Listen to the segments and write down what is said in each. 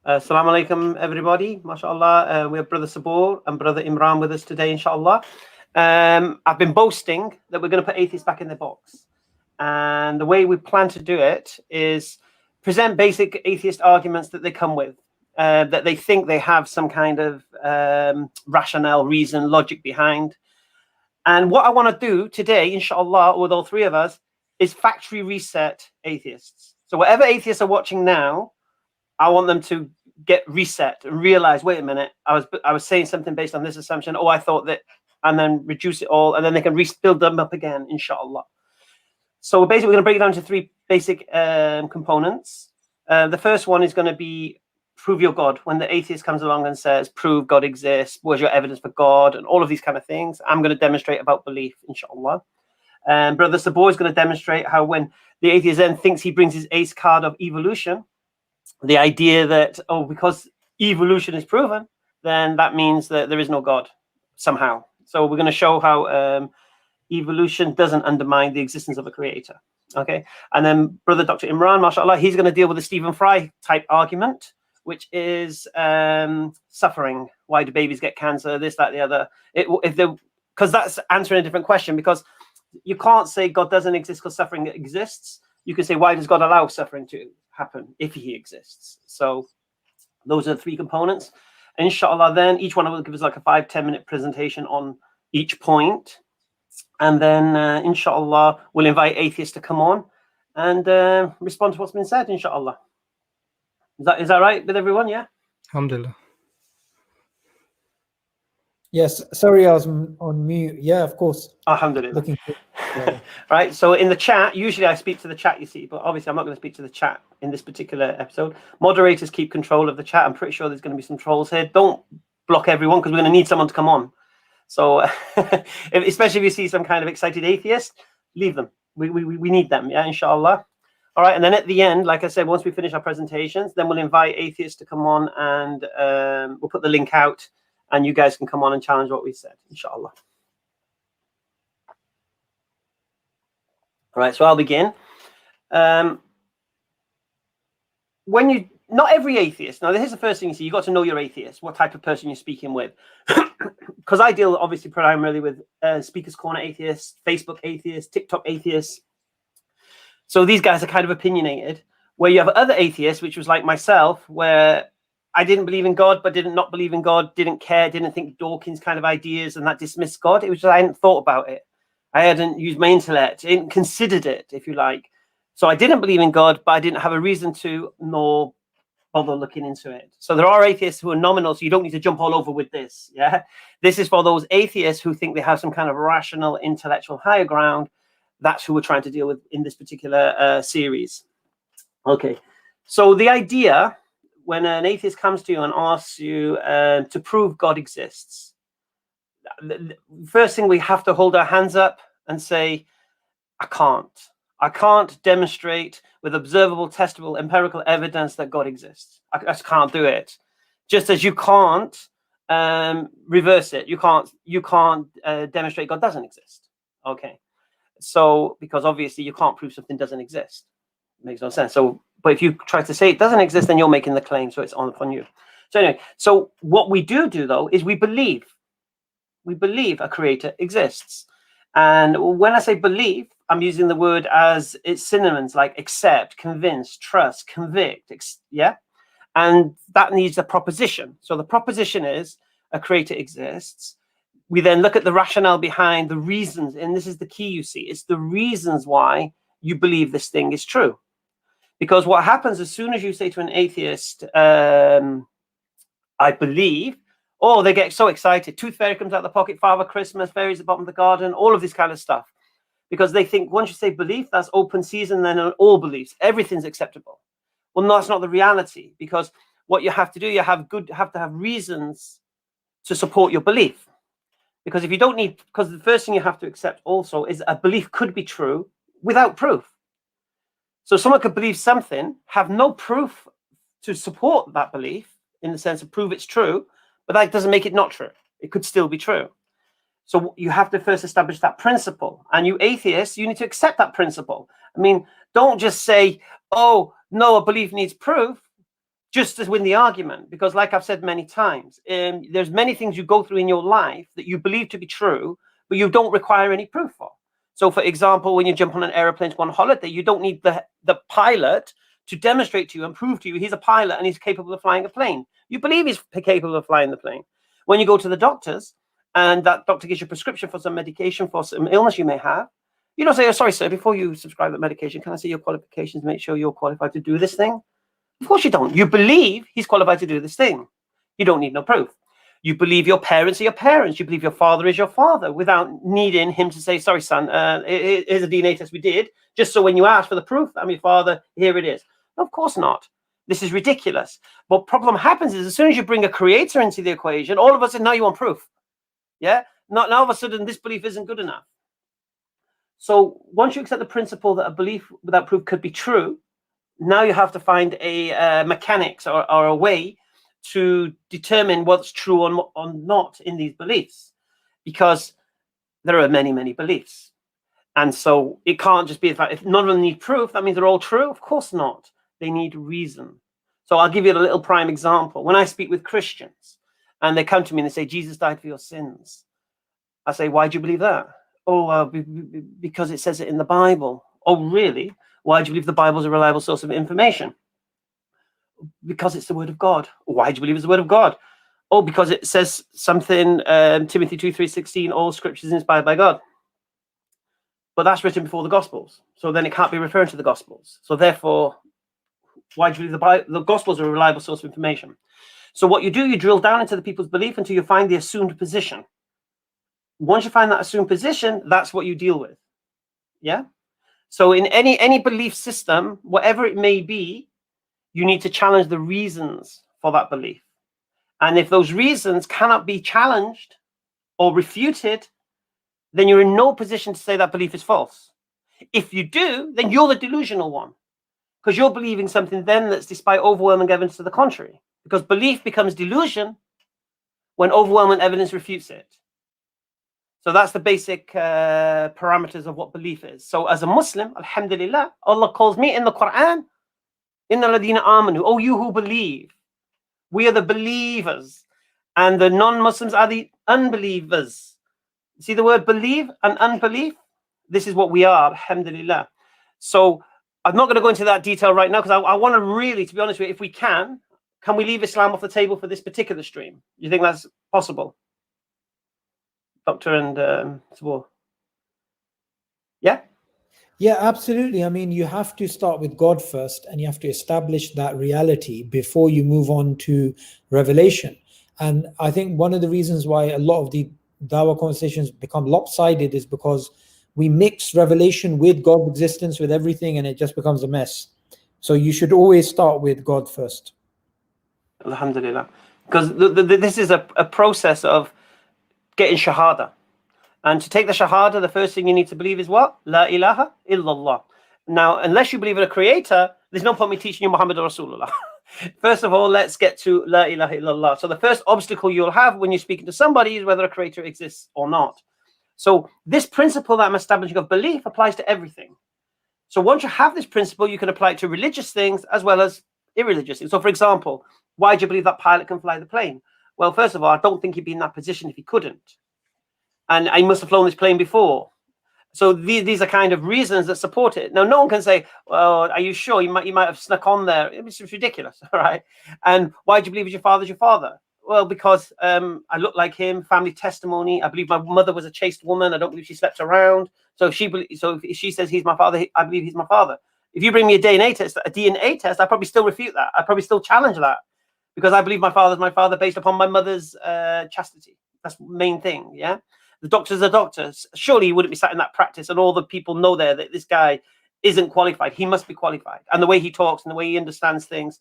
Assalamu alaikum, everybody. MashaAllah. We have Brother Subhoor and Brother Imran with us today, inshallah. I've been boasting that we're going to put atheists back in their box. And the way we plan to do it is present basic atheist arguments that they come with, that they think they have some kind of rationale, reason, logic behind. And what I want to do today, inshallah, with all three of us, is factory reset atheists. So whatever atheists are watching now, I want them to get reset and realize, wait a minute, I was saying something based on this assumption. Oh, I thought that, and then reduce it all, and then they can build them up again, inshallah. So we're basically going to break it down to three basic components. The first one is going to be prove your God. When the atheist comes along and says, prove God exists, where's your evidence for God, and all of these kind of things, I'm going to demonstrate about belief, inshallah. Brother Subhoor is going to demonstrate how when the atheist then thinks he brings his ace card of evolution, the idea that, oh, because evolution is proven, then that means that there is no God somehow. So we're going to show how evolution doesn't undermine the existence of a creator. Okay. And then Brother Dr. Imran, mashallah, he's going to deal with the Stephen Fry type argument, which is suffering. Why do babies get cancer? This, that, the other. Because that's answering a different question, because you can't say God doesn't exist because suffering exists. You can say, why does God allow suffering to happen if he exists? So those are the three components. Inshallah, then each one will give us like a 5-10 minute presentation on each point. And then inshallah, we'll invite atheists to come on and respond to what's been said, inshallah. Is that right with everyone? Yeah? Alhamdulillah. Yes, sorry, I was on mute. Yeah, of course. Alhamdulillah. Right, so in the chat, usually I speak to the chat, you see, but obviously I'm not going to speak to the chat in this particular episode. Moderators keep control of the chat. I'm pretty sure there's going to be some trolls here. Don't block everyone, because we're going to need someone to come on. So especially if you see some kind of excited atheist, leave them. We need them, yeah, inshallah. All right, and then at the end, like I said, once we finish our presentations, then we'll invite atheists to come on, and we'll put the link out, and you guys can come on and challenge what we said, inshallah. All right, so I'll begin. Not every atheist, now here's the first thing you see, you got to know your atheist, what type of person you're speaking with. Because I deal obviously primarily with Speaker's Corner atheists, Facebook atheists, TikTok atheists. So these guys are kind of opinionated, where you have other atheists, which was like myself, where I didn't believe in God, but didn't not believe in God, didn't care, didn't think Dawkins kind of ideas, and that dismissed God. It was just, I hadn't thought about it. I hadn't used my intellect, I hadn't considered it, if you like. So I didn't believe in God, but I didn't have a reason to, nor bother looking into it. So there are atheists who are nominal, so you don't need to jump all over with this. Yeah, this is for those atheists who think they have some kind of rational, intellectual higher ground. That's who we're trying to deal with in this particular series. Okay, so the idea when an atheist comes to you and asks you to prove God exists, the first thing we have to hold our hands up and say, I can't demonstrate with observable, testable, empirical evidence that God exists. I just can't do it. Just as you can't reverse it. You can't demonstrate God doesn't exist. Okay. So, because obviously you can't prove something doesn't exist. It makes no sense. So, but if you try to say it doesn't exist, then you're making the claim. So it's on you. So anyway, so what we do though, is we believe a creator exists. And when I say believe, I'm using the word as its synonyms like accept, convince, trust, convict, yeah? And that needs a proposition. So the proposition is a creator exists. We then look at the rationale behind the reasons, and this is the key, you see, it's the reasons why you believe this thing is true. Because what happens as soon as you say to an atheist, I believe, oh, they get so excited. Tooth fairy comes out of the pocket, Father Christmas, fairies at the bottom of the garden, all of this kind of stuff. Because they think once you say belief, that's open season, then all beliefs, everything's acceptable. Well, no, that's not the reality. Because what you have to do, you have to have reasons to support your belief. Because if you don't need, because the first thing you have to accept also is a belief could be true without proof. So someone could believe something, have no proof to support that belief in the sense of prove it's true, but that doesn't make it not true. It could still be true. So you have to first establish that principle. And you atheists, you need to accept that principle. I mean, don't just say, oh, no, a belief needs proof. just to win the argument. Because like I've said many times, there's many things you go through in your life that you believe to be true, but you don't require any proof for. So, for example, when you jump on an airplane to go on holiday, you don't need the pilot to demonstrate to you and prove to you he's a pilot and he's capable of flying a plane. You believe he's capable of flying the plane. When you go to the doctors and that doctor gives you a prescription for some medication for some illness you may have, you don't say, oh, sorry, sir, before you subscribe that medication, can I see your qualifications to make sure you're qualified to do this thing? Of course you don't. You believe he's qualified to do this thing. You don't need no proof. You believe your parents are your parents. You believe your father is your father without needing him to say, sorry, son, here's a DNA test we did, just so when you ask for the proof, I'm your father, here it is. No, of course not. This is ridiculous. But problem happens is as soon as you bring a creator into the equation, all of a sudden now you want proof. Yeah? Now all of a sudden this belief isn't good enough. So once you accept the principle that a belief without proof could be true, now you have to find a mechanics or a way to determine what's true or not in these beliefs, because there are many, many beliefs. And so it can't just be the fact if none of them need proof, that means they're all true. Of course not. They need reason. So I'll give you a little prime example. When I speak with Christians and they come to me and they say, Jesus died for your sins, I say, why do you believe that? Oh, because it says it in the Bible. Oh, really? Why do you believe the Bible is a reliable source of information? Because it's the word of God. Why do you believe it's the word of God? Oh, because it says something, Timothy 2:3:16, all scripture is inspired by God. But that's written before the Gospels. So then it can't be referring to the Gospels. So therefore, why do you believe the Gospels are a reliable source of information? So what you do, you drill down into the people's belief until you find the assumed position. Once you find that assumed position, that's what you deal with. Yeah? So in any belief system, whatever it may be, you need to challenge the reasons for that belief. And if those reasons cannot be challenged or refuted, then you're in no position to say that belief is false. If you do, then you're the delusional one, because you're believing something then that's despite overwhelming evidence to the contrary. Because belief becomes delusion when overwhelming evidence refutes it. So that's the basic parameters of what belief is. So as a Muslim, alhamdulillah, Allah calls me in the Quran, Inna ladina amanu, oh you who believe. We are the believers. And the non-Muslims are the unbelievers. See the word believe and unbelief? This is what we are, alhamdulillah. So I'm not going to go into that detail right now because I want to really, to be honest with you, if we can we leave Islam off the table for this particular stream? You think that's possible? Doctor and Subhoor? Yeah? Yeah, absolutely. I mean, you have to start with God first and you have to establish that reality before you move on to revelation. And I think one of the reasons why a lot of the Dawah conversations become lopsided is because we mix revelation with God's existence, with everything, and it just becomes a mess. So you should always start with God first. Alhamdulillah. Because this is a process of getting shahada. And to take the shahada, the first thing you need to believe is what? La ilaha illallah. Now, unless you believe in a creator, there's no point me teaching you Muhammad Rasulullah. First of all, let's get to La ilaha illallah. So the first obstacle you'll have when you're speaking to somebody is whether a creator exists or not. So this principle that I'm establishing of belief applies to everything. So once you have this principle, you can apply it to religious things as well as irreligious things. So for example, why do you believe that pilot can fly the plane? Well, first of all, I don't think he'd be in that position if he couldn't. And I must have flown this plane before. So these are kind of reasons that support it. Now, no one can say, well, are you sure? You might have snuck on there. It's ridiculous, all right? And why do you believe your father's your father? Well, because I look like him, family testimony. I believe my mother was a chaste woman. I don't believe she slept around. So if she says he's my father, I believe he's my father. If you bring me a DNA test, I probably still refute that. I probably still challenge that because I believe my father's my father based upon my mother's chastity. That's the main thing, yeah? The doctor's a doctor. Surely he wouldn't be sat in that practice and all the people know there that this guy isn't qualified. He must be qualified. And the way he talks and the way he understands things.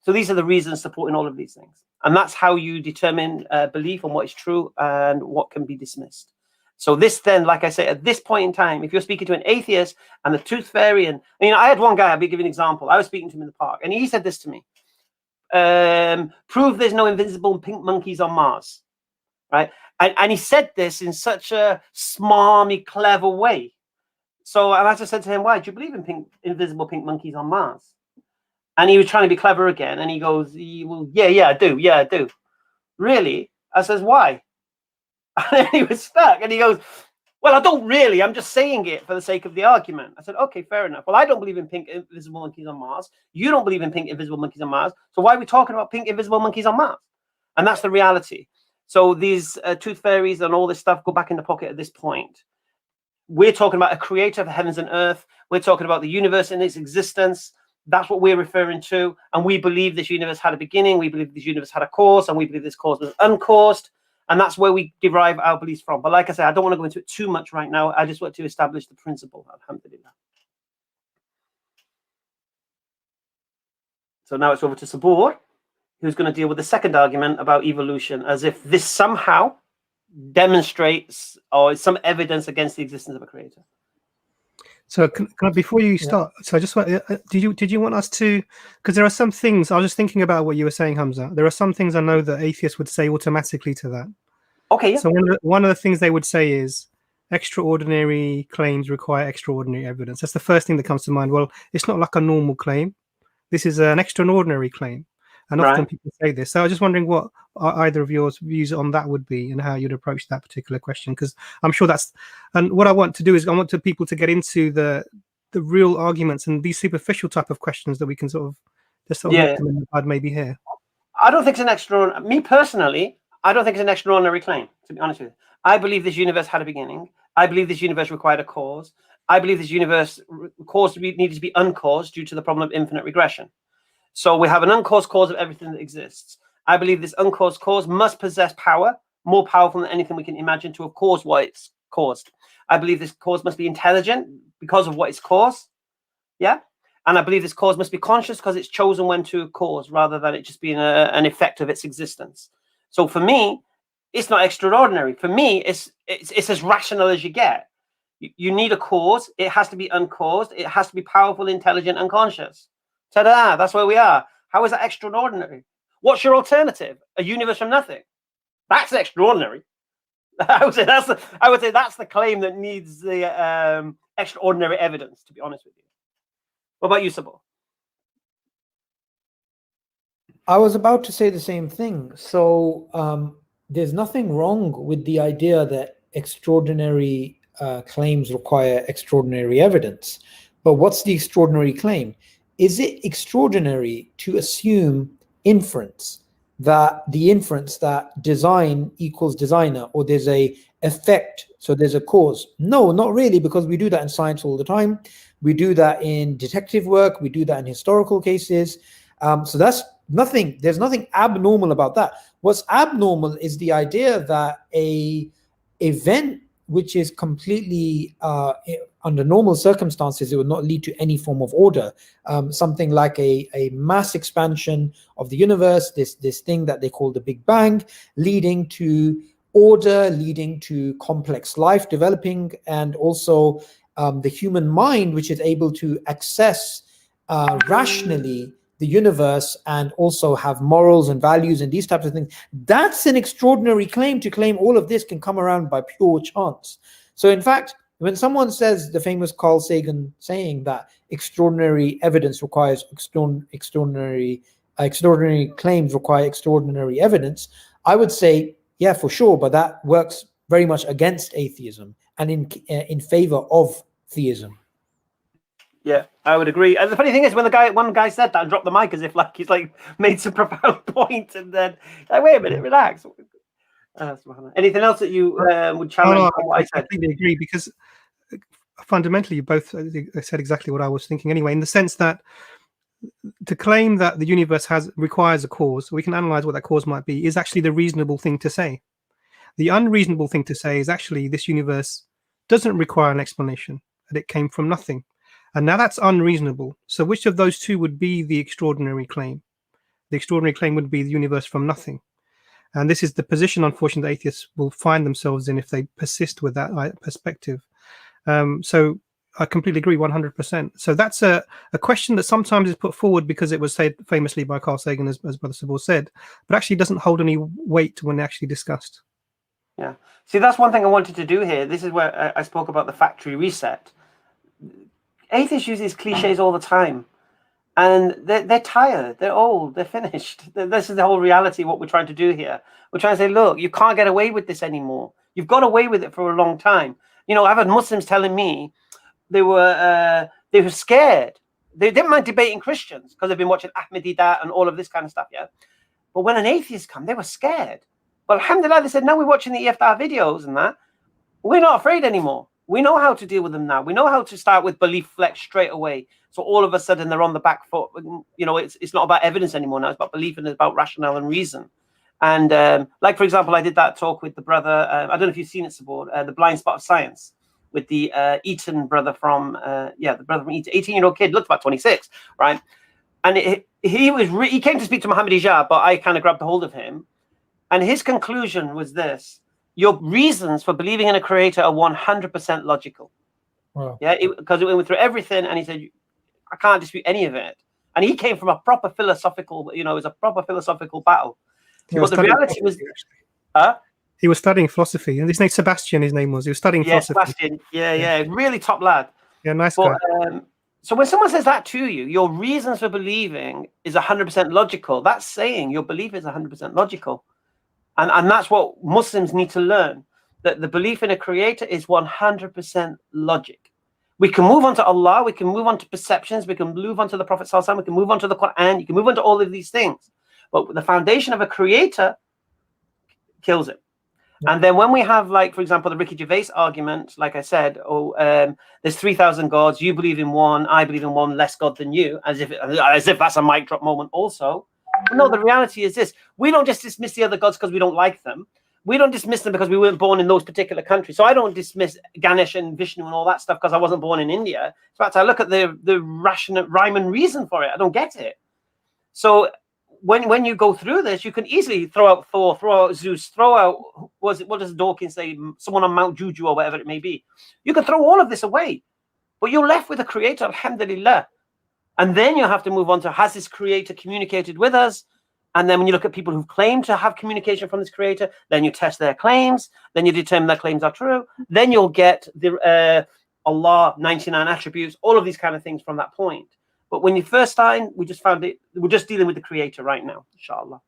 So these are the reasons supporting all of these things. And that's how you determine belief on what is true and what can be dismissed. So this then, like I say, at this point in time, if you're speaking to an atheist and the tooth fairy, and I had one guy, I'll be giving an example. I was speaking to him in the park and he said this to me. Prove there's no invisible pink monkeys on Mars. Right? And he said this in such a smarmy, clever way. So, and I just said to him, why do you believe in invisible pink monkeys on Mars? And he was trying to be clever again. And he goes, well, yeah, I do. Yeah, I do. Really? I says, why? And then he was stuck. And he goes, well, I don't really. I'm just saying it for the sake of the argument. I said, okay, fair enough. Well, I don't believe in pink invisible monkeys on Mars. You don't believe in pink invisible monkeys on Mars. So why are we talking about pink invisible monkeys on Mars? And that's the reality. So these tooth fairies and all this stuff go back in the pocket at this point. We're talking about a creator of heavens and earth. We're talking about the universe in its existence. That's what we're referring to. And we believe this universe had a beginning. We believe this universe had a cause. And we believe this cause was uncaused. And that's where we derive our beliefs from. But like I said, I don't want to go into it too much right now. I just want to establish the principle. Alhamdulillah. So now it's over to Subhoor, who's going to deal with the second argument about evolution, as if this somehow demonstrates or is some evidence against the existence of a creator. So can I, before you start, so I just want, did you want us to, because there are some things, I was just thinking about what you were saying, Hamza. There are some things I know that atheists would say automatically to that. Okay. Yeah. So one of the things they would say is extraordinary claims require extraordinary evidence. That's the first thing that comes to mind. Well, it's not like a normal claim. This is an extraordinary claim. And often people say this. So I was just wondering what either of your views on that would be and how you'd approach that particular question, because I'm sure that's, and what I want to do is I want people to get into the real arguments and these superficial type of questions that we can sort of just sort of nip them in the bud maybe here. I don't think it's an extraordinary, me personally, I don't think it's an extraordinary claim, to be honest with you. I believe this universe had a beginning. I believe this universe required a cause. I believe this universe needed to be uncaused due to the problem of infinite regression. So we have an uncaused cause of everything that exists. I believe this uncaused cause must possess power, more powerful than anything we can imagine to have caused what it's caused. I believe this cause must be intelligent because of what it's caused. Yeah. And I believe this cause must be conscious because it's chosen when to cause rather than it just being an effect of its existence. So for me, it's not extraordinary. For me, it's as rational as you get. You need a cause. It has to be uncaused. It has to be powerful, intelligent, and conscious. Ta-da! That's where we are. How is that extraordinary? What's your alternative? A universe from nothing. That's extraordinary. I would say that's the claim that needs the extraordinary evidence. To be honest with you. What about you, Subhoor? I was about to say the same thing. So there's nothing wrong with the idea that extraordinary claims require extraordinary evidence. But what's the extraordinary claim? Is it extraordinary to assume inference, that the inference that design equals designer, or there's a effect, so there's a cause? No, not really, because we do that in science all the time. We do that in detective work. We do that in historical cases. So that's nothing. There's nothing abnormal about that. What's abnormal is the idea that a event which is completely under normal circumstances, it would not lead to any form of order. Something like a mass expansion of the universe, this thing that they call the Big Bang, leading to order, leading to complex life developing, and also the human mind, which is able to access rationally the universe and also have morals and values and these types of things. That's an extraordinary claim, to claim all of this can come around by pure chance. So in fact, when someone says, the famous Carl Sagan saying that extraordinary evidence requires extraordinary claims require extraordinary evidence, I would say, yeah, for sure, but that works very much against atheism and in favor of theism. Yeah, I would agree. And the funny thing is, when one guy said that and dropped the mic as if like he's like made some profound point, and then like, wait a minute, relax. Anything else that you would challenge? No, I completely agree, because fundamentally you both said exactly what I was thinking anyway, in the sense that to claim that the universe requires a cause, we can analyze what that cause might be, is actually the reasonable thing to say. The unreasonable thing to say is actually this universe doesn't require an explanation, that it came from nothing. And now that's unreasonable. So which of those two would be the extraordinary claim? The extraordinary claim would be the universe from nothing. And this is the position, unfortunately, atheists will find themselves in if they persist with that perspective. So I completely agree, 100%. So that's a question that sometimes is put forward because it was said famously by Carl Sagan, as Brother Subhoor said, but actually doesn't hold any weight when actually discussed. Yeah. See, that's one thing I wanted to do here. This is where I spoke about the factory reset. Atheists use these cliches all the time. and they're tired, they're old, they're finished. This is the whole reality of what we're trying to do here. We're trying to say, look, you can't get away with this anymore. You've got away with it for a long time. You know, I've had Muslims telling me they were scared. They didn't mind debating Christians because they've been watching Ahmadiyya and all of this kind of stuff, yeah. But when an atheist come, they were scared. But alhamdulillah, they said, now we're watching the EFDR videos and that, we're not afraid anymore. We know how to deal with them now. We know how to start with belief flex straight away. So all of a sudden they're on the back foot. You know, it's not about evidence anymore now. It's about belief and it's about rationale and reason. And like, for example, I did that talk with the brother, I don't know if you've seen it, Subhoor, the blind spot of science, with the Eton brother from, the brother from Eton, 18-year-old kid, looked about 26, right? And he came to speak to Ahmadiyya, but I kind of grabbed a hold of him. And his conclusion was this: your reasons for believing in a creator are 100% logical. Wow. Yeah, because it went through everything, and he said, I can't dispute any of it. And he came from a proper philosophical, you know, it was a proper philosophical battle. But the reality was, he was studying philosophy, and his name Sebastian. His name was. He was studying philosophy. Sebastian. Yeah, really top lad. Yeah, nice guy. So when someone says that to you, your reasons for believing is 100% logical. That's saying your belief is 100% logical. And that's what Muslims need to learn, that the belief in a creator is 100% logic. We can move on to Allah, we can move on to perceptions, we can move on to the Prophet ﷺ, we can move on to the Quran, you can move on to all of these things. But the foundation of a creator kills it. Yeah. And then when we have, like, for example, the Ricky Gervais argument, like I said, there's 3,000 gods, you believe in one, I believe in one, less God than you, as if that's a mic drop moment also. No, the reality is this: we don't just dismiss the other gods because we don't like them. We don't dismiss them because we weren't born in those particular countries. So I don't dismiss Ganesh and Vishnu and all that stuff because I wasn't born in India. In fact, I look at the rational rhyme and reason for it. I don't get it. So when you go through this, you can easily throw out Thor, throw out Zeus, throw out what does Dawkins say? Someone on Mount Juju or whatever it may be. You can throw all of this away, but you're left with a creator, alhamdulillah. And then you have to move on to, has this creator communicated with us? And then when you look at people who claim to have communication from this creator, then you test their claims, then you determine their claims are true. Then you'll get the Allah 99 attributes, all of these kind of things from that point. But when you first started, we just found it, we're just dealing with the creator right now, inshallah.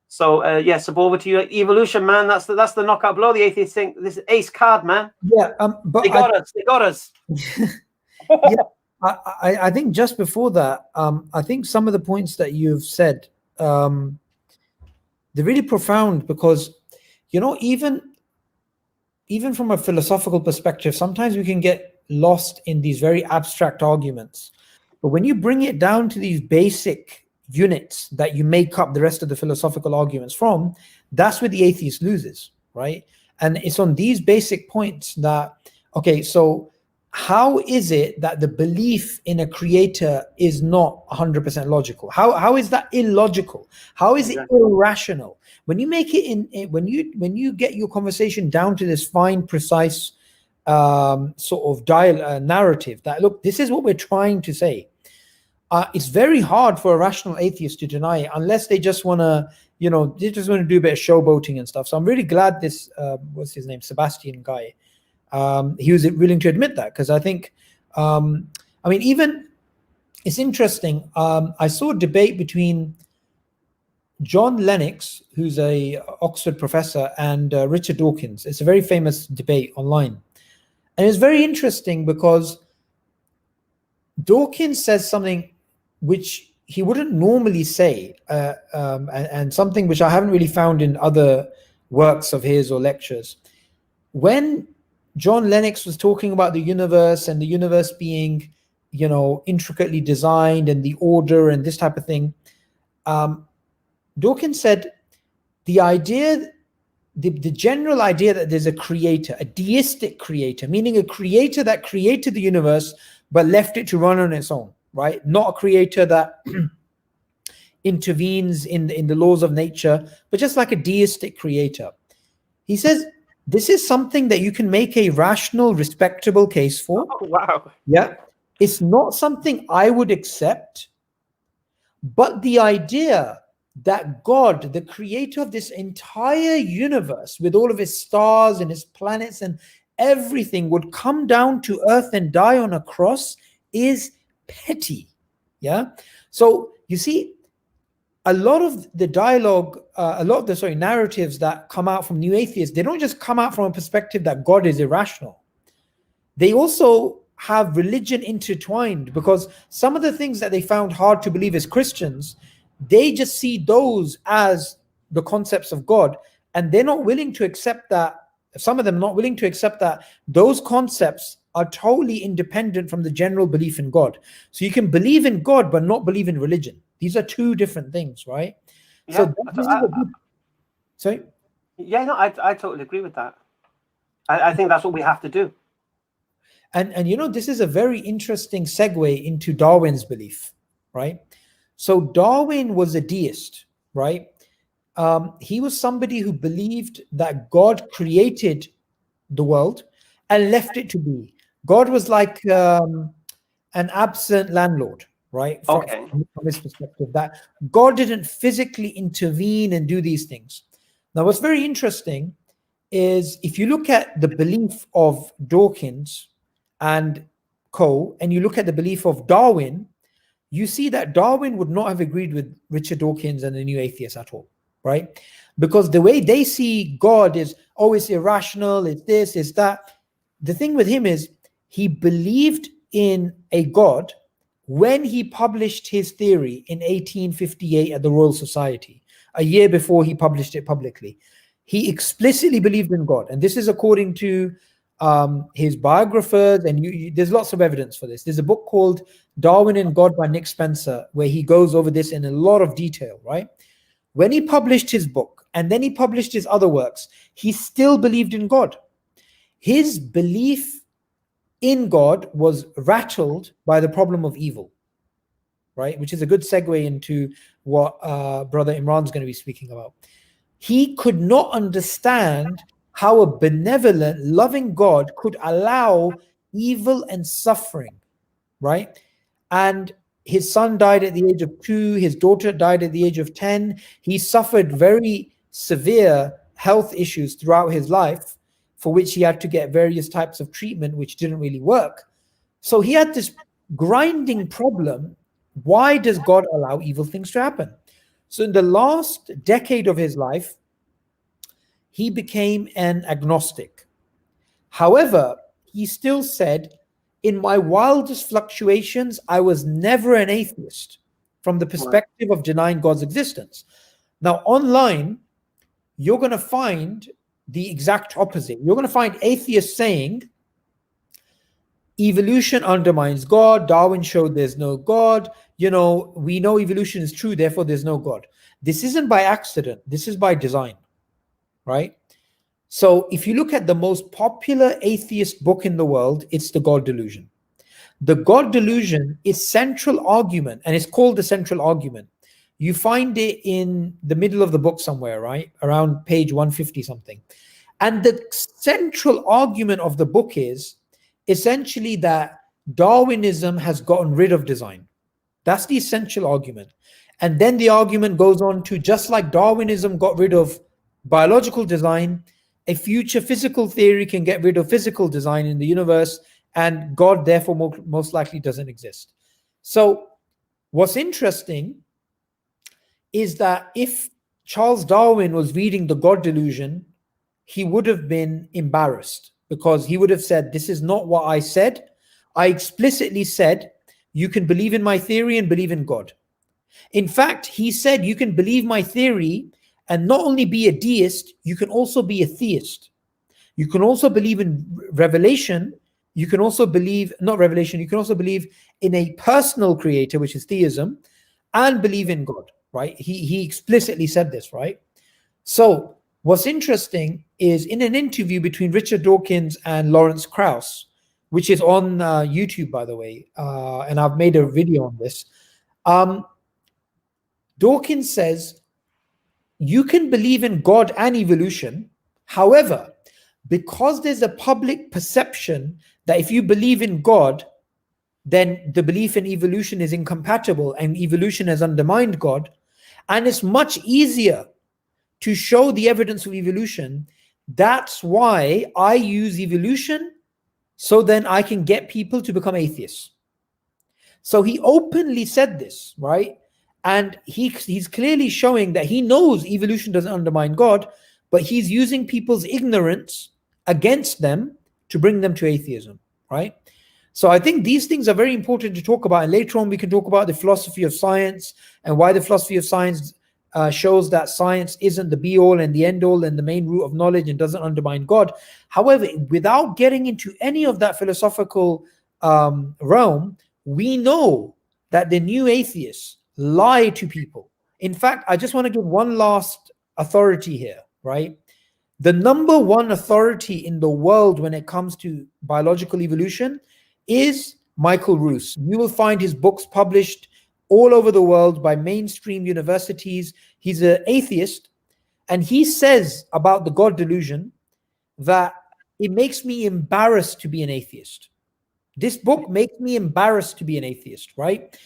So Subhoor, over to you. Evolution, man, that's the knockout blow. The atheists think this is ace card, man. Yeah, but they got us. Yeah. I think just before that, I think some of the points that you've said, they're really profound, because, you know, even from a philosophical perspective, sometimes we can get lost in these very abstract arguments. But when you bring it down to these basic units that you make up the rest of the philosophical arguments from, that's where the atheist loses, right? And it's on these basic points that, okay, so how is it that the belief in a creator is not 100% logical? How is that illogical? How is it irrational? When you make it when you get your conversation down to this fine, precise sort of narrative that, look, this is what we're trying to say. It's very hard for a rational atheist to deny it, unless they just want to, you know, they just want to do a bit of showboating and stuff. So I'm really glad this what's his name, Sebastian guy, he was willing to admit that, because I think, I mean, even it's interesting. I saw a debate between John Lennox, who's a Oxford professor, and Richard Dawkins. It's a very famous debate online, and it's very interesting because Dawkins says something which he wouldn't normally say, and something which I haven't really found in other works of his or lectures. When John Lennox was talking about the universe and the universe being, you know, intricately designed and the order and this type of thing, Dawkins said the idea, the general idea that there's a creator, a deistic creator, meaning a creator that created the universe but left it to run on its own, right? Not a creator that intervenes in the laws of nature, but just like a deistic creator. He says, this is something that you can make a rational, respectable case for. Oh, wow. Yeah. It's not something I would accept, but the idea that God, the creator of this entire universe with all of its stars and its planets and everything, would come down to earth and die on a cross is petty. Yeah. So you see, a lot of the dialogue, narratives that come out from new atheists, they don't just come out from a perspective that God is irrational. They also have religion intertwined, because some of the things that they found hard to believe as Christians, they just see those as the concepts of God, and they're not willing to accept that. Some of them not willing to accept that those concepts are totally independent from the general belief in God. So you can believe in God but not believe in religion. These are two different things, right? Yeah, So this is a good, sorry. Yeah, no, I totally agree with that. I think that's what we have to do. And you know, this is a very interesting segue into Darwin's belief, right? So Darwin was a deist, right? He was somebody who believed that God created the world and left it to be. God was like an absent landlord, right? From his perspective, that God didn't physically intervene and do these things. Now, what's very interesting is if you look at the belief of Dawkins and co, and you look at the belief of Darwin, you see that Darwin would not have agreed with Richard Dawkins and the new atheists at all, right? Because the way they see God is, oh, it's irrational, it's this, it's that. The thing with him is he believed in a God when he published his theory in 1858 at the Royal Society, a year before he published it publicly. He explicitly believed in God. And this is according to his biographers, and there's lots of evidence for this. There's a book called Darwin and God by Nick Spencer, where he goes over this in a lot of detail, right? When he published his book and then he published his other works, he still believed in God. His belief in God was rattled by the problem of evil, right? Which is a good segue into what Brother Imran's going to be speaking about. He could not understand how a benevolent, loving God could allow evil and suffering, right? And his son died at the age of 2. His daughter died at the age of 10. He suffered very severe health issues throughout his life, for which he had to get various types of treatment, which didn't really work. So he had this grinding problem. Why does God allow evil things to happen? So in the last decade of his life, he became an agnostic. However, he still said, in my wildest fluctuations, I was never an atheist from the perspective of denying God's existence. Now, online, you're going to find the exact opposite. You're going to find atheists saying, evolution undermines God. Darwin showed there's no God. You know, we know evolution is true, therefore there's no God. This isn't by accident. This is by design, right? So if you look at the most popular atheist book in the world, it's the God Delusion. The God Delusion is central argument, and it's called the central argument. You find it in the middle of the book somewhere, right? Around page 150 something. And the central argument of the book is essentially that Darwinism has gotten rid of design. That's the essential argument. And then the argument goes on to, just like Darwinism got rid of biological design, a future physical theory can get rid of physical design in the universe, and God therefore most likely doesn't exist. So what's interesting is that if Charles Darwin was reading the God Delusion, he would have been embarrassed, because he would have said, this is not what I said. I explicitly said, you can believe in my theory and believe in God. In fact, he said, you can believe my theory and not only be a deist, you can also be a theist. You can also believe in revelation. You can also believe, not revelation, you can also believe in a personal creator, which is theism, and believe in God, right? He explicitly said this, right? So what's interesting is, in an interview between Richard Dawkins and Lawrence Krauss, which is on YouTube, by the way, and I've made a video on this, Dawkins says, you can believe in God and evolution. However, because there's a public perception that if you believe in God, then the belief in evolution is incompatible and evolution has undermined God, and it's much easier to show the evidence of evolution. That's why I use evolution, so then I can get people to become atheists. So he openly said this, right? And he's clearly showing that he knows evolution doesn't undermine God, but he's using people's ignorance against them to bring them to atheism, right? So I think these things are very important to talk about. And later on, we can talk about the philosophy of science and why the philosophy of science shows that science isn't the be all and the end all and the main root of knowledge and doesn't undermine God. However, without getting into any of that philosophical realm, we know that the new atheists lie to people. In fact, I just want to give one last authority here, right? The number one authority in the world when it comes to biological evolution is Michael Ruse. You will find his books published all over the world by mainstream universities. He's an atheist, and he says about the God delusion that it makes me embarrassed to be an atheist. This book makes me embarrassed to be an atheist, right?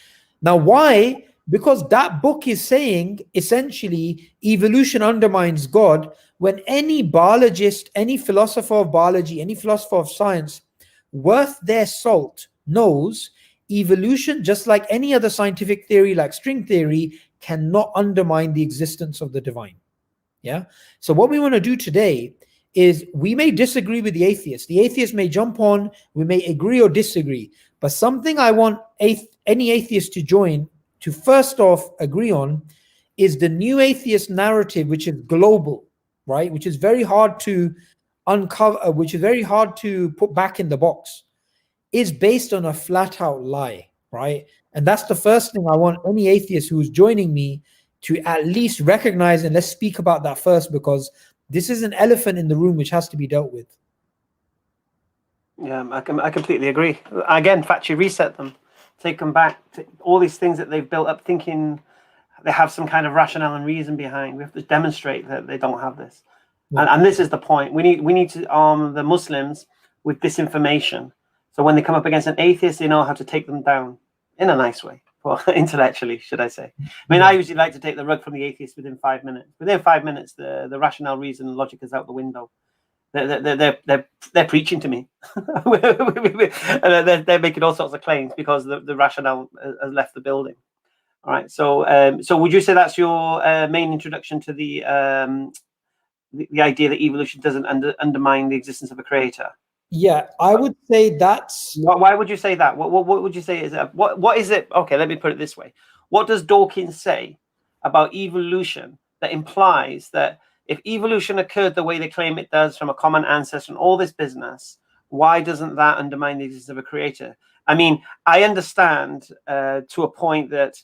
Now, why? Because that book is saying essentially evolution undermines God, when any biologist, any philosopher of biology, any philosopher of science worth their salt knows evolution, just like any other scientific theory like string theory, cannot undermine the existence of the divine. Yeah. So what we want to do today is, we may disagree with the atheist. The atheist may jump on, we may agree or disagree, but something I want any atheist to join, to first off agree on, is the new atheist narrative, which is global, right? Which is very hard to uncover, which is very hard to put back in the box, is based on a flat out lie, right? And that's the first thing I want any atheist who's joining me to at least recognize, and let's speak about that first, because this is an elephant in the room which has to be dealt with. Yeah, I completely agree. Again, factory reset them, take them back to all these things that they've built up thinking they have some kind of rationale and reason behind. We have to demonstrate that they don't have this. Yeah. And this is the point. We need to arm the Muslims with this information, so when they come up against an atheist, they know how to take them down in a nice way, or intellectually, should I say. I mean, I usually like to take the rug from the atheist within 5 minutes. Within 5 minutes, the rationale, reason, and logic is out the window. They're preaching to me. they're making all sorts of claims because the rationale has left the building. All right. So would you say that's your main introduction to the idea that evolution doesn't undermine the existence of a creator? Yeah, I would say that's... Why would you say that? What would you say is that? What is it? Okay, let me put it this way. What does Dawkins say about evolution that implies that if evolution occurred the way they claim it does, from a common ancestor and all this business, why doesn't that undermine the existence of a creator? I mean, I understand to a point that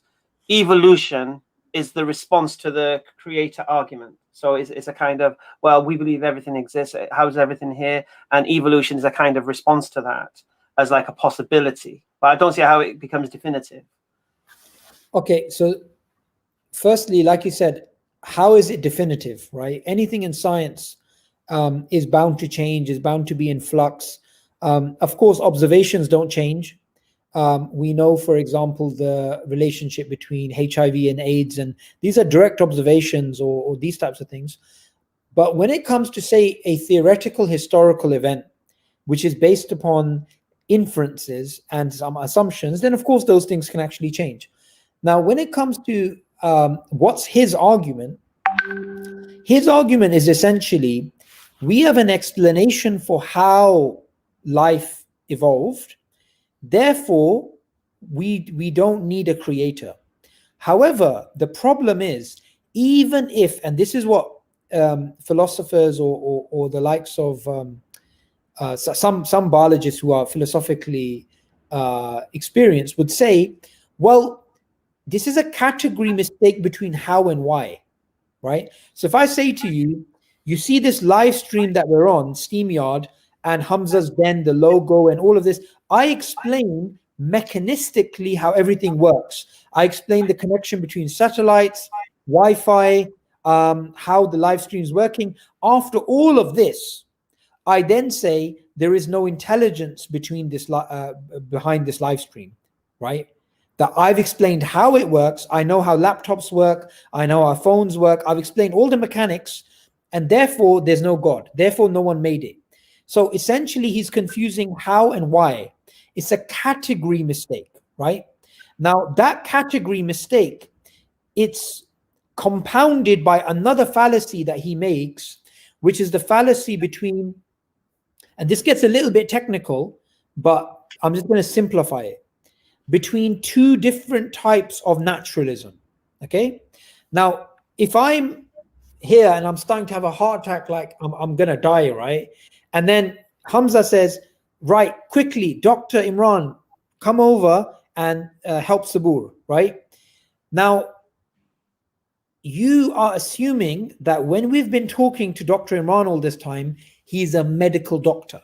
evolution is the response to the creator argument. So it's a kind of, well, we believe everything exists. How's everything here? And evolution is a kind of response to that as like a possibility. But I don't see how it becomes definitive. Okay, so firstly, like you said, how is it definitive, right? Anything in science is bound to change, is bound to be in flux. Of course, observations don't change. We know, for example, the relationship between HIV and AIDS, and these are direct observations or these types of things. But when it comes to, say, a theoretical historical event, which is based upon inferences and some assumptions, then of course those things can actually change. Now, when it comes to what's his argument is essentially, we have an explanation for how life evolved. Therefore, we don't need a creator. However, the problem is, even if, and this is what philosophers or the likes of some biologists who are philosophically experienced would say, well, this is a category mistake between how and why, right? So if I say to you, you see this live stream that we're on, SteamYard, and Hamza's Den, the logo, and all of this, I explain mechanistically how everything works. I explain the connection between satellites, Wi-Fi, how the live stream is working. After all of this, I then say there is no intelligence between this behind this live stream, right? That I've explained how it works. I know how laptops work. I know how phones work. I've explained all the mechanics, and therefore there's no God. Therefore, no one made it. So essentially, he's confusing how and why. It's a category mistake, right? Now, that category mistake, it's compounded by another fallacy that he makes, which is the fallacy between, and this gets a little bit technical, but I'm just going to simplify it, between two different types of naturalism. Okay? Now, if I'm here and I'm starting to have a heart attack, like I'm going to die, right? And then Hamza says, right, quickly, Dr. Imran, come over and help Subhoor, right? Now, you are assuming that when we've been talking to Dr. Imran all this time, he's a medical doctor,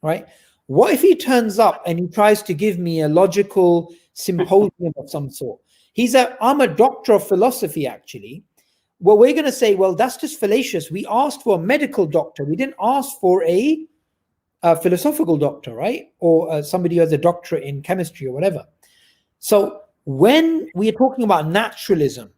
right? What if he turns up and he tries to give me a logical symposium of some sort? I'm a doctor of philosophy, actually. Well, we're going to say, well, that's just fallacious. We asked for a medical doctor. We didn't ask for a philosophical doctor, right? Or somebody who has a doctorate in chemistry or whatever. So when we are talking about naturalism,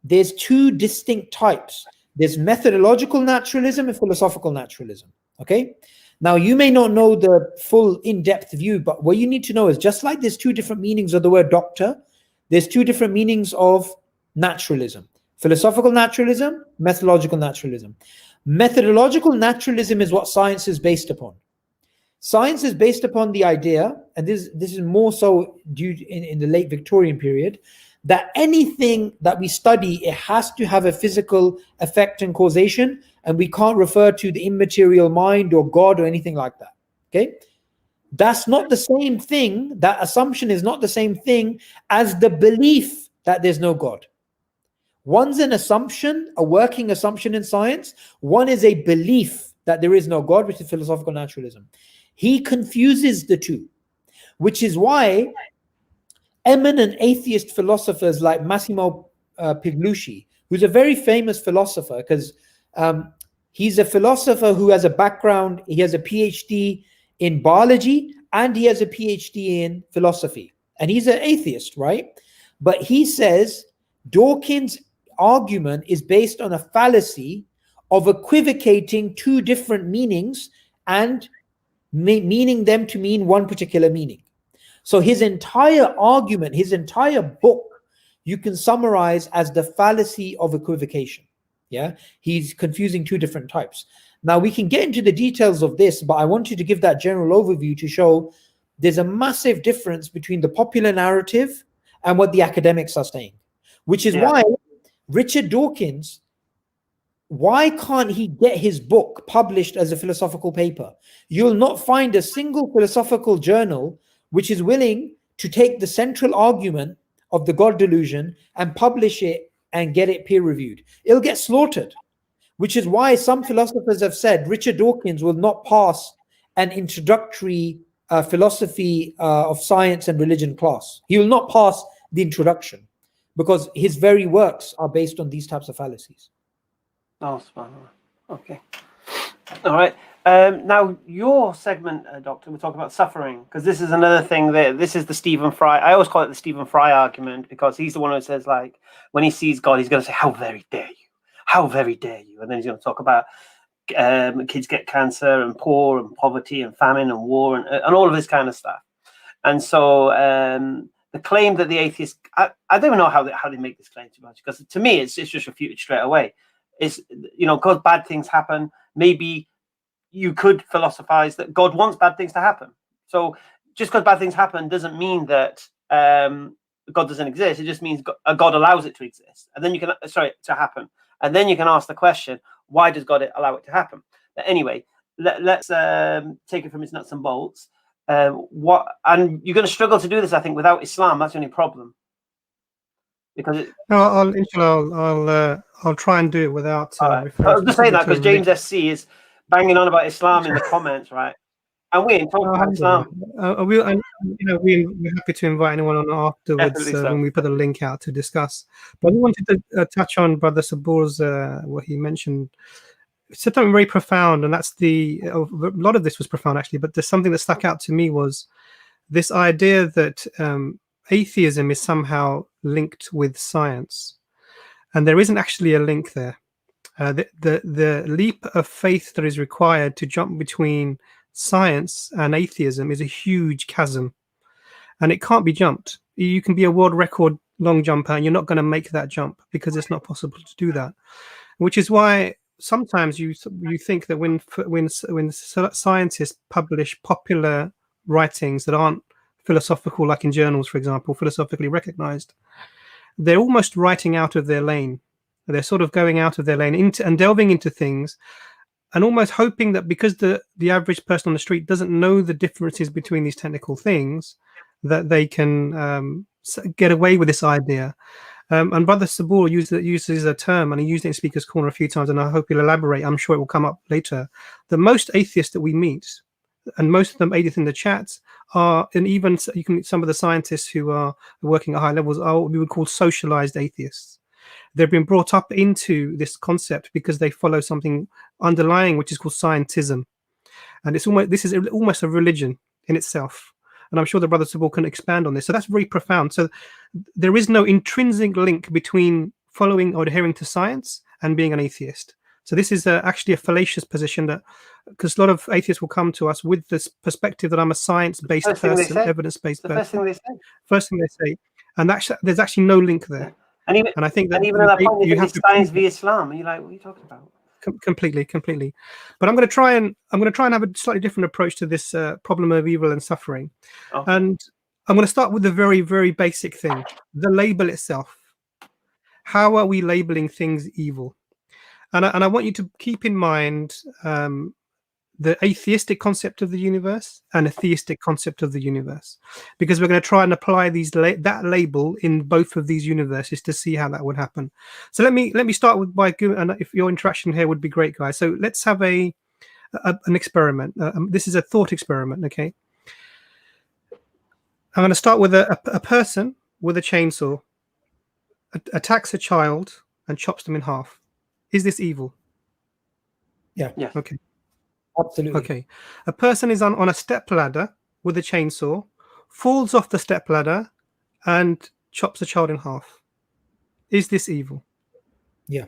there's two distinct types. There's methodological naturalism and philosophical naturalism, okay? Now, you may not know the full in-depth view, but what you need to know is just like there's two different meanings of the word doctor, there's two different meanings of naturalism. Philosophical naturalism, methodological naturalism. Methodological naturalism is what science is based upon. Science is based upon the idea, and this is more so due in the late Victorian period, that anything that we study, it has to have a physical effect and causation, and we can't refer to the immaterial mind or God or anything like that. Okay? That's not the same thing, that assumption is not the same thing as the belief that there's no God. One's an assumption, a working assumption in science. One is a belief that there is no God, which is philosophical naturalism. He confuses the two, which is why eminent atheist philosophers like Massimo Pigliucci, who's a very famous philosopher, because he's a philosopher who has a background, he has a PhD in biology, and he has a PhD in philosophy. And he's an atheist, right? But he says Dawkins' argument is based on a fallacy of equivocating two different meanings and meaning them to mean one particular meaning. So his entire argument, his entire book, you can summarize as the fallacy of equivocation. Yeah, he's confusing two different types. Now we can get into the details of this, but I wanted to give that general overview to show there's a massive difference between the popular narrative and what the academics are saying, which is why Richard Dawkins, why can't he get his book published as a philosophical paper? You'll not find a single philosophical journal which is willing to take the central argument of the God Delusion and publish it and get it peer reviewed. It'll get slaughtered, which is why some philosophers have said Richard Dawkins will not pass an introductory philosophy of science and religion class. He will not pass the introduction because his very works are based on these types of fallacies. Oh, okay. All right. Now, your segment, Doctor, we'll talk about suffering, because this is another thing that this is the Stephen Fry. I always call it the Stephen Fry argument, because he's the one who says, like, when he sees God, he's going to say, how very dare you? How very dare you? And then he's going to talk about kids get cancer and poor and poverty and famine and war and all of this kind of stuff. And so the claim that the atheists, I don't even know how they make this claim too much, because to me, it's just refuted straight away. It's, because bad things happen, maybe you could philosophize that God wants bad things to happen. So just because bad things happen doesn't mean that God doesn't exist. It just means God allows it to exist. And then you can, to happen. And then you can ask the question, why does God allow it to happen? But anyway, let's take it from its nuts and bolts. And you're going to struggle to do this, I think, without Islam. That's the only problem. Because I'll try and do it without. I'll just say that because James SC is banging on about Islam in the comments, right? And we ain't talking about Islam. We're happy to invite anyone on afterwards when we put a link out to discuss. But I wanted to touch on Brother Subhoor's what he mentioned. It's something very profound, and that's a lot of this was profound actually. But there's something that stuck out to me was this idea that atheism is somehow linked with science, and there isn't actually a link there. The leap of faith that is required to jump between science and atheism is a huge chasm, and it can't be jumped. You can be a world record long jumper and you're not going to make that jump because it's not possible to do that. Which is why sometimes you think that when scientists publish popular writings that aren't philosophical, like in journals, for example, philosophically recognized, they're almost writing out of their lane. They're sort of going out of their lane and delving into things, and almost hoping that because the average person on the street doesn't know the differences between these technical things, that they can get away with this idea. And Brother Subhoor uses a term, and he used it in Speaker's Corner a few times, and I hope he'll elaborate. I'm sure it will come up later. The most atheists that we meet, and most of them atheists in the chats, are, and even some of the scientists who are working at high levels are what we would call socialized atheists. They've been brought up into this concept because they follow something underlying, which is called scientism, and this is almost a religion in itself. And I'm sure the Brother Subhoor can expand on this. So that's very profound. So there is no intrinsic link between following or adhering to science and being an atheist. So this is actually a fallacious position, that because a lot of atheists will come to us with this perspective that I'm a science-based person, evidence-based person. First thing they say, and there's actually no link there. And I think that even at that point, you have to science via Islam, and you're like, what are you talking about? Completely. But I'm going to try and have a slightly different approach to this problem of evil and suffering. Okay. And I'm going to start with the very, very basic thing: the label itself. How are we labeling things evil? And I want you to keep in mind the atheistic concept of the universe and a theistic concept of the universe, because we're going to try and apply that label in both of these universes to see how that would happen. So let me start with and if your interaction here would be great, guys. So let's have an experiment. This is a thought experiment, okay? I'm going to start with a person with a chainsaw attacks a child and chops them in half. Is this evil? Yeah. Okay. Absolutely. Okay. A person is on a step ladder with a chainsaw, falls off the step ladder, and chops a child in half. Is this evil? Yeah.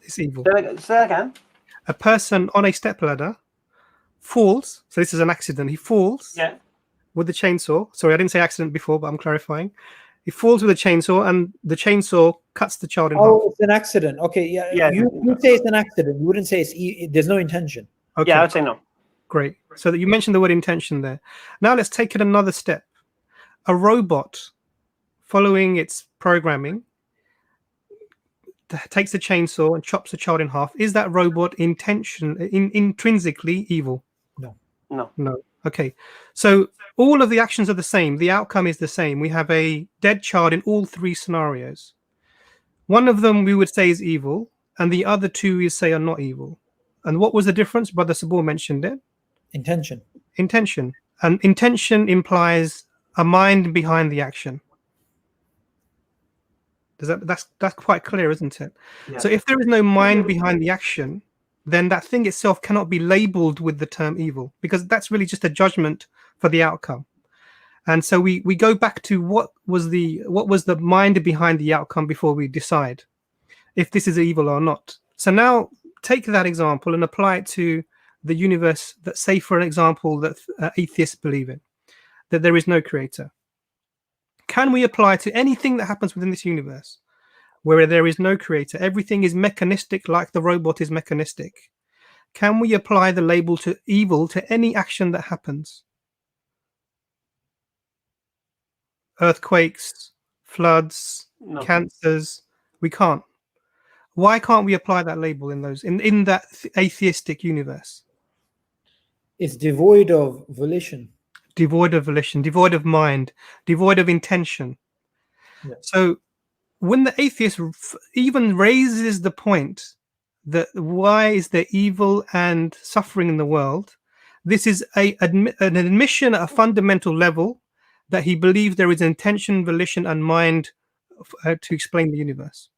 It's evil. Say again. A person on a step ladder falls. So this is an accident. He falls. Yeah. With the chainsaw. Sorry, I didn't say accident before, but I'm clarifying. He falls with a chainsaw, and the chainsaw cuts the child in half. Oh, it's an accident. Okay. Yeah. You say it's an accident. You wouldn't say there's no intention. Okay. Yeah, I would say no. Great. So that you mentioned the word intention there. Now let's take it another step. A robot, following its programming, takes a chainsaw and chops a child in half. Is that robot intrinsically evil? No. Okay. So all of the actions are the same. The outcome is the same. We have a dead child in all three scenarios. One of them we would say is evil, and the other two we say are not evil. And what was the difference? Brother Subhoor mentioned it. Intention. And intention implies a mind behind the action. That's quite clear, isn't it? Yeah. So if there is no mind behind the action, then that thing itself cannot be labeled with the term evil, because that's really just a judgment for the outcome. And so we go back to what was the mind behind the outcome before we decide if this is evil or not. So now take that example and apply it to the universe that, say for an example, that atheists believe in, that there is no creator. Can we apply to anything that happens within this universe where there is no creator? Everything is mechanistic, like the robot is mechanistic. Can we apply the label to evil to any action that happens? Earthquakes, floods, cancers. We can't. Why can't we apply that label in that atheistic universe? It's devoid of volition. Devoid of volition, devoid of mind, devoid of intention. Yeah. So when the atheist even raises the point that why is there evil and suffering in the world, this is an admission at a fundamental level that he believes there is intention, volition, and mind to explain the universe,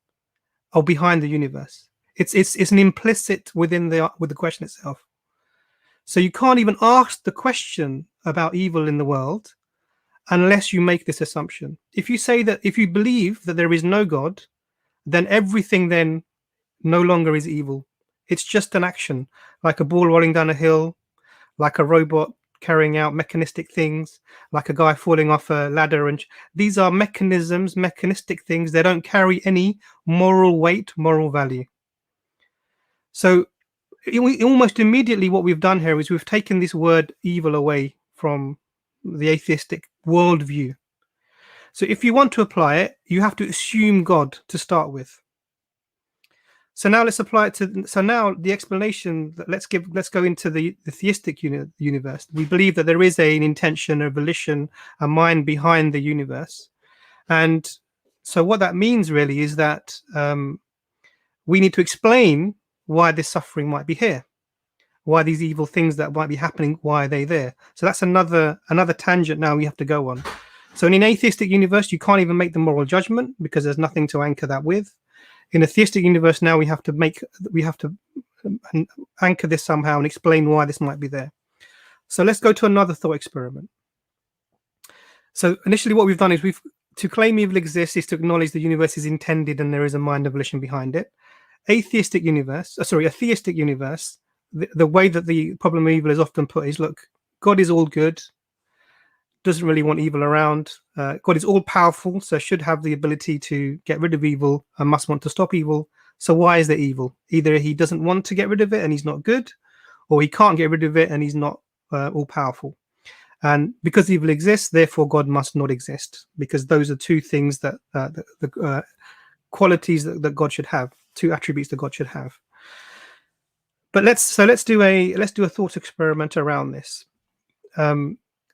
or behind the universe. It's an implicit with the question itself. So you can't even ask the question about evil in the world unless you make this assumption. If you believe that there is no God, then everything then no longer is evil. It's just an action, like a ball rolling down a hill, like a robot carrying out mechanistic things, like a guy falling off a ladder. And these are mechanisms, mechanistic things. They don't carry any moral weight, moral value. So almost immediately what we've done here is we've taken this word evil away from the atheistic worldview. So if you want to apply it, you have to assume God to start with. So now let's apply it to. So now the explanation. Let's go into the theistic universe. We believe that there is an intention, a volition, a mind behind the universe, and so what that means really is that we need to explain why this suffering might be here, why these evil things that might be happening, why are they there. So that's another tangent now we have to go on. So in an atheistic universe, you can't even make the moral judgment because there's nothing to anchor that with. In a theistic universe now, we have to anchor this somehow and explain why this might be there. So let's go to another thought experiment. So initially what we've done is to claim evil exists is to acknowledge the universe is intended and there is a mind of volition behind it. A theistic universe, the way that the problem of evil is often put is, look, God is all good, doesn't really want evil around. God is all powerful, so should have the ability to get rid of evil and must want to stop evil. So why is there evil? Either he doesn't want to get rid of it and he's not good, or he can't get rid of it and he's not all powerful. And because evil exists, therefore God must not exist, because those are two things that the qualities that God should have, two attributes that God should have. But let's do a thought experiment around this.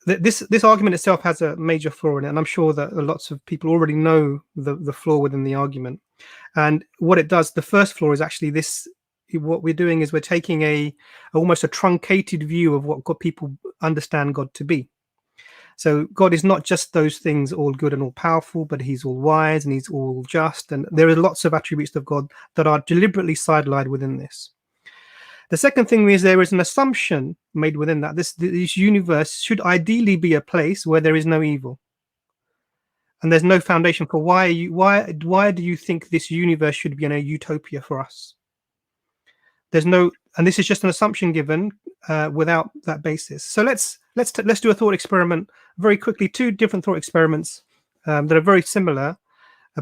This argument itself has a major flaw in it, and I'm sure that lots of people already know the flaw within the argument. And what it does, the first flaw is actually this: what we're doing is we're taking almost a truncated view of what people understand God to be. So God is not just those things, all good and all powerful, but he's all wise and he's all just, and there are lots of attributes of God that are deliberately sidelined within this. The second thing is there is an assumption made within that this universe should ideally be a place where there is no evil, and there's no foundation for why do you think this universe should be in a utopia for us? There's no, and this is just an assumption given without that basis. So let's do a thought experiment very quickly. Two different thought experiments that are very similar,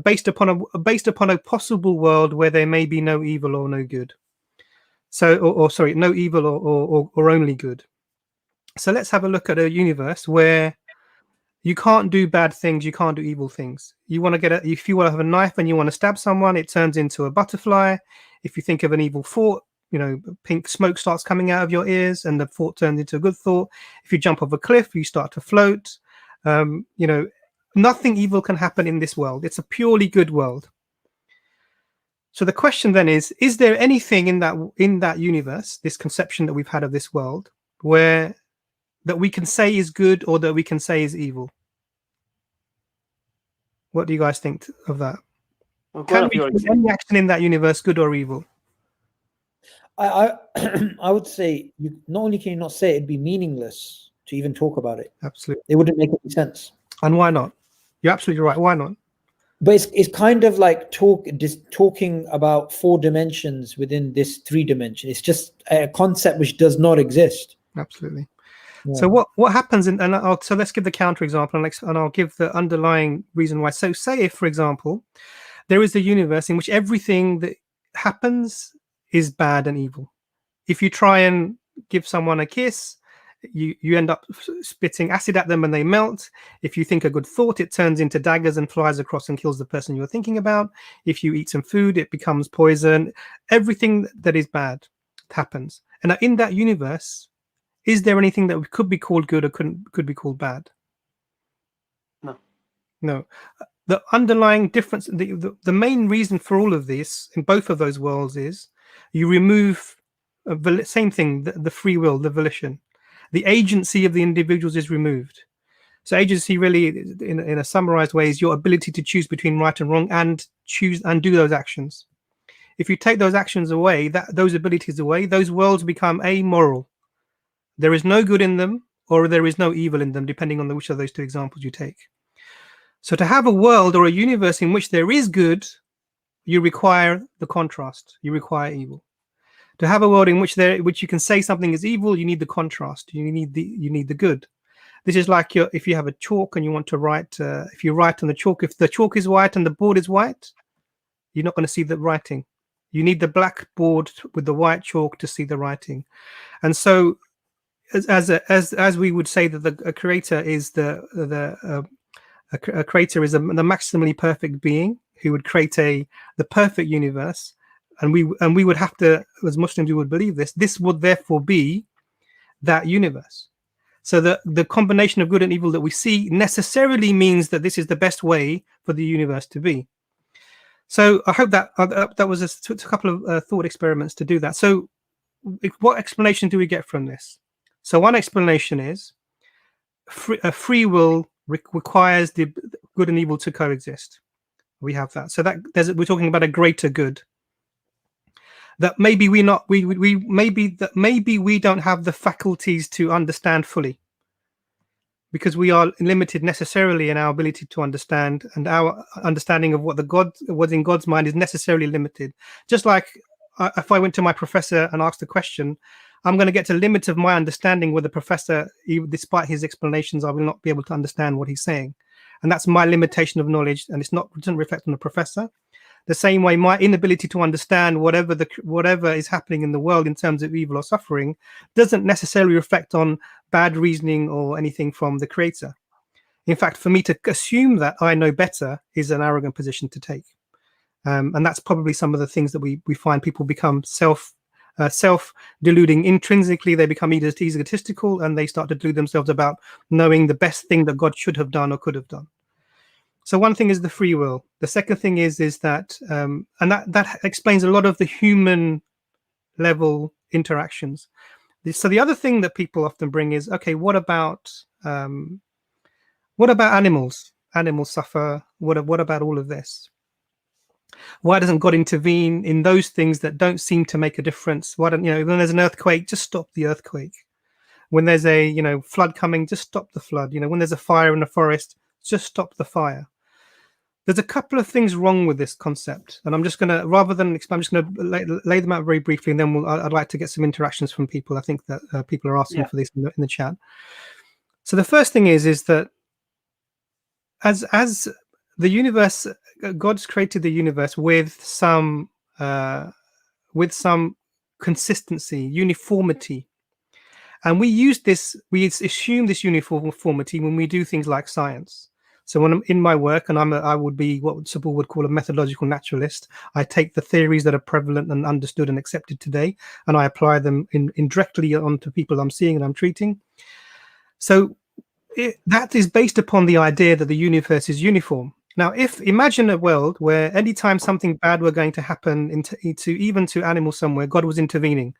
based upon a possible world where there may be no evil or no good. So, no evil or only good. So let's have a look at a universe where you can't do bad things, you can't do evil things. If you want to have a knife and you want to stab someone, it turns into a butterfly. If you think of an evil thought, pink smoke starts coming out of your ears, and the thought turns into a good thought. If you jump off a cliff, you start to float. Nothing evil can happen in this world. It's a purely good world. So the question then is there anything in that universe, this conception that we've had of this world, that we can say is good or that we can say is evil? What do you guys think of that? Well, can we do any action in that universe good or evil? I would say you not only can you not say it, it'd be meaningless to even talk about it. Absolutely. It wouldn't make any sense. And why not? You're absolutely right. Why not? But it's kind of like talking about 4 dimensions within this 3 dimension. It's just a concept which does not exist. Absolutely. Yeah. So what happens so let's give the counter example, and I'll give the underlying reason why. So say if, for example, there is a universe in which everything that happens is bad and evil. If you try and give someone a kiss, you end up spitting acid at them and they melt. If you think a good thought, it turns into daggers and flies across and kills the person you're thinking about. If you eat some food, it becomes poison. Everything that is bad happens. And in that universe, is there anything that could be called good or could be called bad? No. The underlying difference, the main reason for all of this in both of those worlds is you remove same thing, the free will, the volition. The agency of the individuals is removed. So agency really, in a summarized way, is your ability to choose between right and wrong and choose and do those actions. If you take those actions away, those abilities away, those worlds become amoral. There is no good in them, or there is no evil in them, depending on which of those 2 examples you take. So to have a world or a universe in which there is good, you require the contrast. You require evil. To have a world in which you can say something is evil, you need the contrast. You need the good. This is like if you have a chalk and you want to write. If you write on the chalk, if the chalk is white and the board is white, you're not going to see the writing. You need the black board with the white chalk to see the writing. And so, as we would say that a creator is the maximally perfect being who would create the perfect universe, and we would have to, as Muslims, we would believe this would therefore be that universe. So the combination of good and evil that we see necessarily means that this is the best way for the universe to be. So I hope that that was a couple of thought experiments to do that. So what explanation do we get from this? So one explanation is free will requires the good and evil to coexist. We have that. So we're talking about a greater good. That maybe we don't have the faculties to understand fully, because we are limited necessarily in our ability to understand, and our understanding of what's in God's mind is necessarily limited. Just like if I went to my professor and asked a question, I'm going to get to the limit of my understanding with the professor. Despite his explanations, I will not be able to understand what he's saying, and that's my limitation of knowledge, and it doesn't reflect on the professor. The same way, my inability to understand whatever is happening in the world in terms of evil or suffering doesn't necessarily reflect on bad reasoning or anything from the creator. In fact, for me to assume that I know better is an arrogant position to take. And that's probably some of the things that we find people become self-deluding. Intrinsically, they become egotistical, and they start to delude themselves about knowing the best thing that God should have done or could have done. So one thing is the free will. The second thing is that, and that explains a lot of the human level interactions. So the other thing that people often bring is, okay, what about animals? Animals suffer. What about all of this? Why doesn't God intervene in those things that don't seem to make a difference? Why don't, when there's an earthquake, just stop the earthquake. When there's a flood coming, just stop the flood. When there's a fire in the forest, just stop the fire. There's a couple of things wrong with this concept, and I'm just going to, rather than explain, I'm just going to lay them out very briefly, and then I'd like to get some interactions from people. I think that people are asking for this in the chat. So the first thing is that as the universe, God's created the universe with some consistency, uniformity, and we assume this uniformity when we do things like science. So when I'm in my work, and I would be what Subhoor would call a methodological naturalist, I take the theories that are prevalent and understood and accepted today, and I apply them indirectly onto people I'm seeing and I'm treating. So that is based upon the idea that the universe is uniform. Now, imagine a world where anytime something bad were going to happen, even to animals somewhere, God was intervening.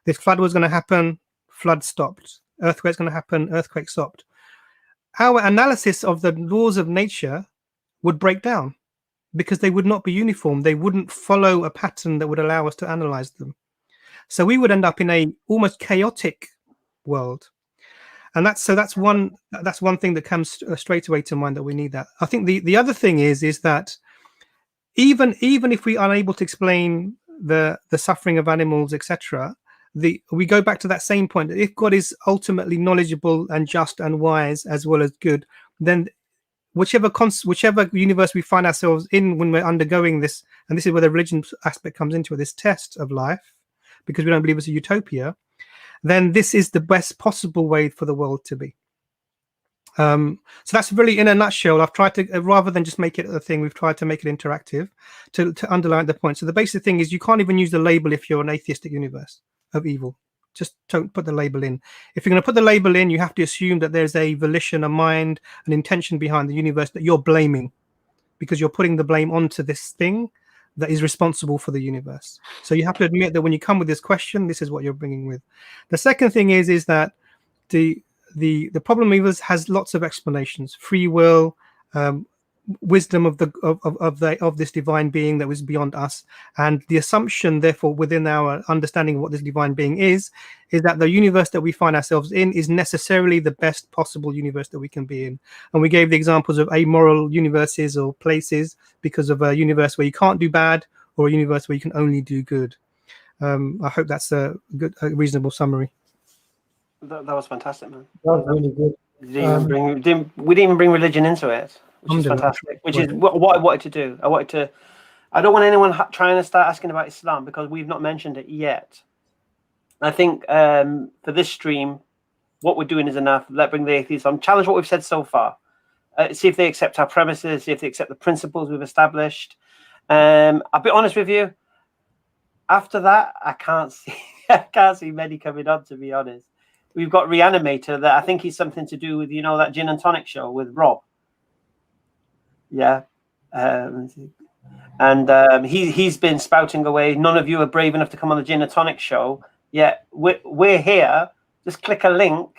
This flood was going to happen, flood stopped. Earthquake's going to happen, earthquake stopped. Our analysis of the laws of nature would break down because they would not be uniform. They wouldn't follow a pattern that would allow us to analyze them. So we would end up in a almost chaotic world. And that's one thing that comes straight away to mind, that we need that. I think the other thing is that even if we are unable to explain the suffering of animals, etc., we go back to that same point. If God is ultimately knowledgeable and just and wise as well as good, then whichever universe we find ourselves in when we're undergoing this, and this is where the religion aspect comes into it, this test of life, because we don't believe it's a utopia, then this is the best possible way for the world to be. So that's really, in a nutshell, I've tried to, rather than just make it a thing, we've tried to make it interactive to underline the point. So the basic thing is you can't even use the label if you're an atheistic universe of evil. Just don't put the label in. If you're going to put the label in, you have to assume that there's a volition, a mind, an intention behind the universe that you're blaming, because you're putting the blame onto this thing that is responsible for the universe. So you have to admit that when you come with this question, this is what you're bringing with. The second thing is that the problem has lots of explanations: free will, wisdom of this divine being that was beyond us, and the assumption, therefore, within our understanding of what this divine being is that the universe that we find ourselves in is necessarily the best possible universe that we can be in. And we gave the examples of amoral universes or places, because of a universe where you can't do bad, or a universe where you can only do good. I hope that's a reasonable summary. That was fantastic, man. That was really good. We didn't even bring religion into it, which is fantastic. Which is what I wanted to do. I don't want anyone trying to start asking about Islam because we've not mentioned it yet. I think for this stream, what we're doing is enough. Let's bring the atheists on. Challenge what we've said so far. See if they accept our premises. See if they accept the principles we've established. I'll be honest with you. After that, I can't see many coming on. To be honest, we've got Reanimator that I think is something to do with that gin and tonic show with Rob. Yeah, and he's been spouting away. None of you are brave enough to come on the gin and tonic show. Yeah, we're here. Just click a link.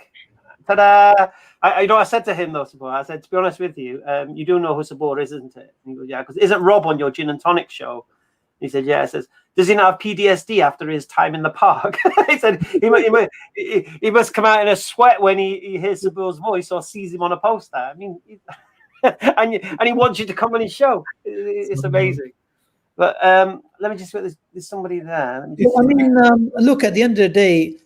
Ta-da! I said to him though, Subhoor, I said, to be honest with you, you do know who Subhoor is, isn't it? And he goes, yeah, because isn't Rob on your gin and tonic show? He said, yeah. I says, does he not have PTSD after his time in the park? He said he must come out in a sweat when he hears Subhoor's voice or sees him on a poster. I mean, and he wants you to come on his show. It's amazing. But let me just there's somebody there. Look, at the end of the day,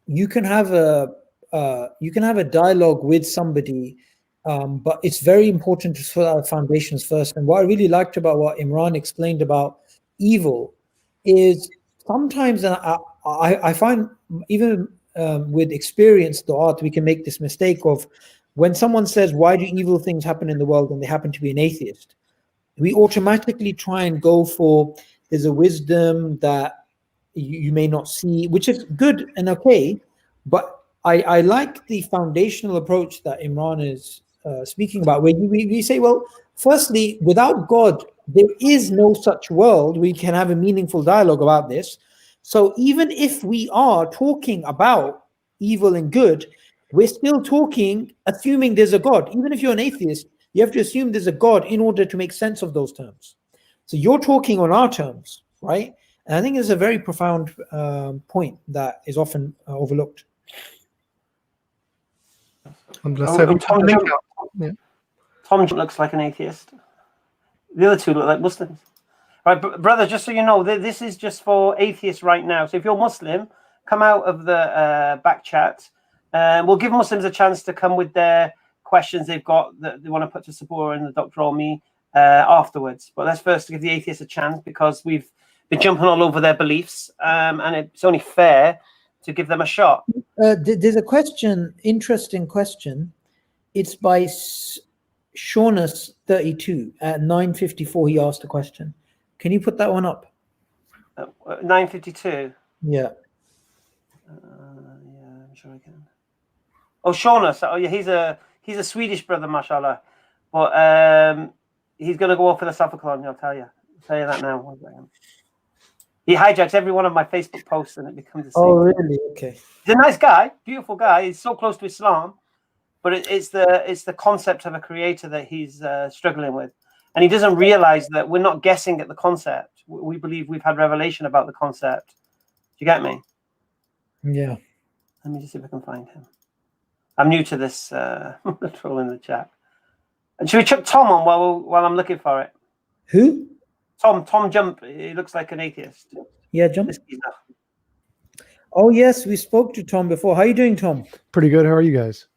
you can have a dialogue with somebody, but it's very important to sort out foundations first. And what I really liked about what Imran explained about evil is sometimes, and I find even with experienced du'at, we can make this mistake of when someone says, why do evil things happen in the world, and they happen to be an atheist, we automatically try and go for, there's a wisdom that you may not see, which is good and okay, but I like the foundational approach that Imran is speaking about, where we say, well, firstly, without God, there is no such world. We can have a meaningful dialogue about this. So even if we are talking about evil and good, we're still talking, assuming there's a God. Even if you're an atheist, you have to assume there's a God in order to make sense of those terms. So you're talking on our terms, right? And I think it's a very profound point that is often overlooked. Tom looks like an atheist. The other two look like Muslims. Right, brother, just so you know, this is just for atheists right now. So if you're Muslim, come out of the back chat. We'll give Muslims a chance to come with their questions they've got that they want to put to Subhoor and the Dr. or me afterwards. But let's first give the atheists a chance because we've been jumping all over their beliefs, and it's only fair to give them a shot. There's a question, interesting question. It's by Shaunus32 at 9:54. He asked a question. Can you put that one up? 9:52. Yeah. Yeah, I'm sure I can. Oh, Shaunus. Oh, yeah, he's a Swedish brother, mashallah. But he's going to go all philosophical on you, I'll tell you. I'll tell you that now. 1 second. He hijacks every one of my Facebook posts and it becomes the same. Oh, really? Okay. He's a nice guy, beautiful guy. He's so close to Islam, but it's the concept of a creator that he's struggling with. And he doesn't realize that we're not guessing at the concept. We believe we've had revelation about the concept. Do you get me? Yeah. Let me just see if I can find him. I'm new to this troll in the chat. And should we chuck Tom on while I'm looking for it? Who? Tom Jump. He looks like an atheist. Yeah, Jump. Oh yes, we spoke to Tom before. How are you doing, Tom? Pretty good. How are you guys?